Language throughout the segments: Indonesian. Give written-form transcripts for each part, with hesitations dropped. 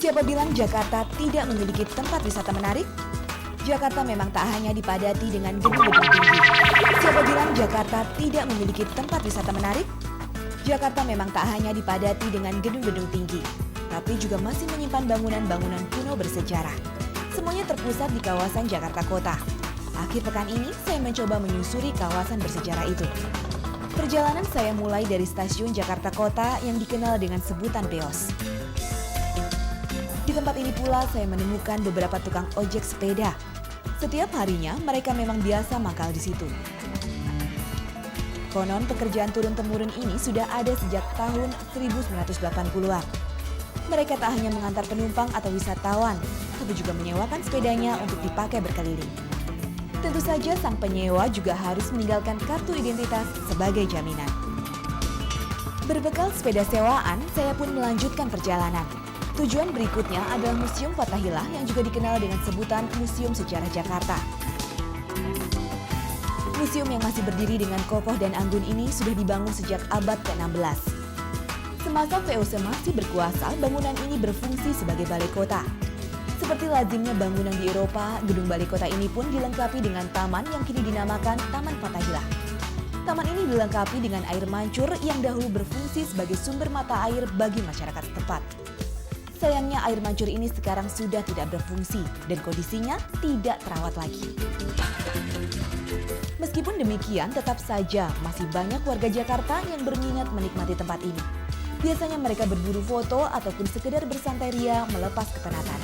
Siapa bilang Jakarta tidak memiliki tempat wisata menarik? Jakarta memang tak hanya dipadati dengan gedung-gedung tinggi. Siapa bilang Jakarta tidak memiliki tempat wisata menarik? Jakarta memang tak hanya dipadati dengan gedung-gedung tinggi, tapi juga masih menyimpan bangunan-bangunan kuno bersejarah. Semuanya terpusat di kawasan Jakarta Kota. Akhir pekan ini, saya mencoba menyusuri kawasan bersejarah itu. Perjalanan saya mulai dari stasiun Jakarta Kota yang dikenal dengan sebutan Beos. Di tempat ini pula saya menemukan beberapa tukang ojek sepeda. Setiap harinya mereka memang biasa mangkal di situ. Konon pekerjaan turun-temurun ini sudah ada sejak tahun 1980-an. Mereka tak hanya mengantar penumpang atau wisatawan, tapi juga menyewakan sepedanya untuk dipakai berkeliling. Tentu saja sang penyewa juga harus meninggalkan kartu identitas sebagai jaminan. Berbekal sepeda sewaan, saya pun melanjutkan perjalanan. Tujuan berikutnya adalah Museum Fathahillah yang juga dikenal dengan sebutan Museum Sejarah Jakarta. Museum yang masih berdiri dengan kokoh dan anggun ini sudah dibangun sejak abad ke-16. Semasa VOC masih berkuasa, bangunan ini berfungsi sebagai balai kota. Seperti lazimnya bangunan di Eropa, gedung balai kota ini pun dilengkapi dengan taman yang kini dinamakan Taman Fathahillah. Taman ini dilengkapi dengan air mancur yang dahulu berfungsi sebagai sumber mata air bagi masyarakat setempat. Sayangnya air mancur ini sekarang sudah tidak berfungsi dan kondisinya tidak terawat lagi. Meskipun demikian, tetap saja masih banyak warga Jakarta yang berminat menikmati tempat ini. Biasanya mereka berburu foto ataupun sekedar bersantai ria melepas kepenatan.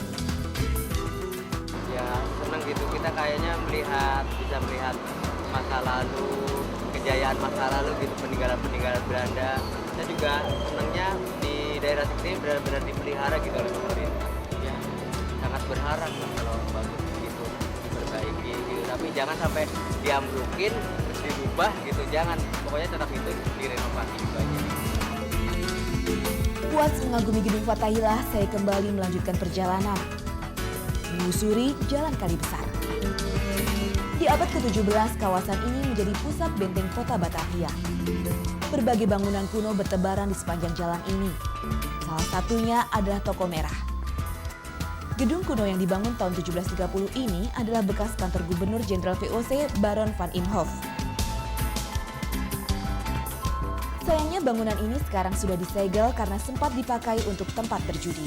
Ya senang gitu, kita kayaknya bisa melihat masa lalu, kejayaan masa lalu gitu, peninggalan-peninggalan Belanda. Kita juga senangnya di daerah sini benar-benar dipelihara gitu oleh pemerintah. Ya sangat berharap lah kalau bagus gitu, diperbaiki gitu. Tapi jangan sampai diambrukin, terus dirubah gitu, jangan. Pokoknya tetap itu direnovasi gitu aja. Puas mengagumi gedung Fathahillah, saya kembali melanjutkan perjalanan. Menyusuri Jalan Kali Besar. Di abad ke-17, kawasan ini menjadi pusat benteng kota Batavia. Berbagai bangunan kuno bertebaran di sepanjang jalan ini. Salah satunya adalah Toko Merah. Gedung kuno yang dibangun tahun 1730 ini adalah bekas kantor Gubernur Jenderal VOC Baron van Imhoff. Sayangnya bangunan ini sekarang sudah disegel karena sempat dipakai untuk tempat berjudi.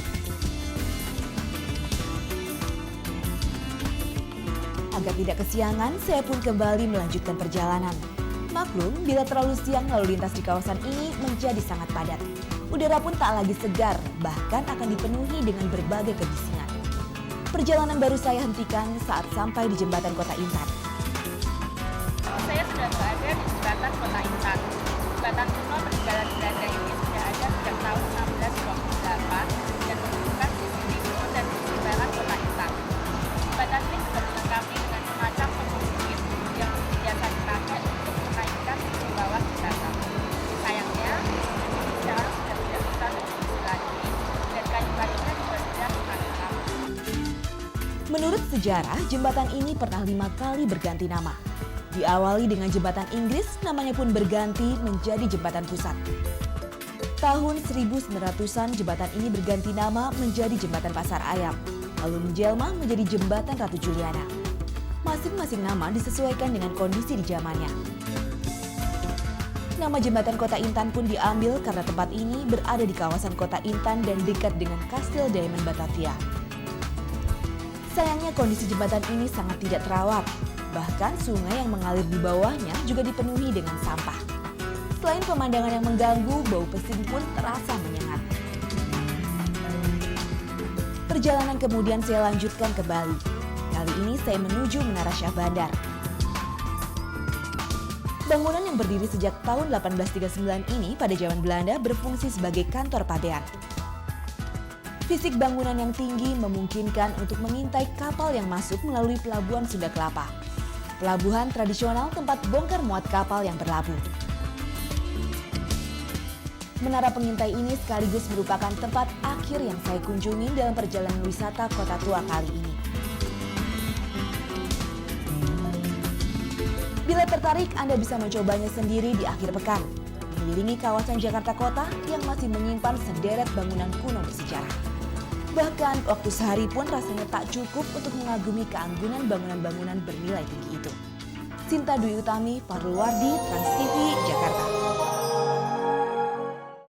Agar tidak kesiangan, saya pun kembali melanjutkan perjalanan. Maklum, bila terlalu siang lalu lintas di kawasan ini menjadi sangat padat. Udara pun tak lagi segar, bahkan akan dipenuhi dengan berbagai kebisingan. Perjalanan baru saya hentikan saat sampai di jembatan Kota Intan. Saya sudah berada di jembatan Kota Intan. Jembatan kuno peninggalan Belanda ini sudah ada sejak tahun 1628 dan menghubungkan sisi timur dan sisi barat Kota Intan. Jembatan ini juga dilengkapi dengan semacam pemukit yang biasa dipakai untuk menaikkan sisi bawah jembatan. Sayangnya, sekarang sudah tidak bisa berfungsi lagi dan kayu-kayunya juga sudah rusak. Menurut sejarah, jembatan ini pernah 5 kali berganti nama. Diawali dengan jembatan Inggris, namanya pun berganti menjadi jembatan pusat. Tahun 1900-an jembatan ini berganti nama menjadi jembatan Pasar Ayam, lalu menjelma menjadi jembatan Ratu Juliana. Masing-masing nama disesuaikan dengan kondisi di zamannya. Nama jembatan Kota Intan pun diambil karena tempat ini berada di kawasan Kota Intan dan dekat dengan Kastil Diamond Batavia. Sayangnya kondisi jembatan ini sangat tidak terawat. Bahkan sungai yang mengalir di bawahnya juga dipenuhi dengan sampah. Selain pemandangan yang mengganggu, bau pesing pun terasa menyengat. Perjalanan kemudian saya lanjutkan ke Bali. Kali ini saya menuju Menara Syah Bandar. Bangunan yang berdiri sejak tahun 1839 ini pada zaman Belanda berfungsi sebagai kantor pabean. Fisik bangunan yang tinggi memungkinkan untuk mengintai kapal yang masuk melalui Pelabuhan Sunda Kelapa. Pelabuhan tradisional tempat bongkar muat kapal yang berlabuh. Menara pengintai ini sekaligus merupakan tempat akhir yang saya kunjungi dalam perjalanan wisata Kota Tua kali ini. Bila tertarik, Anda bisa mencobanya sendiri di akhir pekan. Mengelilingi kawasan Jakarta Kota yang masih menyimpan sederet bangunan kuno bersejarah. Bahkan waktu sehari pun rasanya tak cukup untuk mengagumi keanggunan bangunan-bangunan bernilai tinggi itu. Sinta Dwi Utami, Farul Wardi, Trans TV,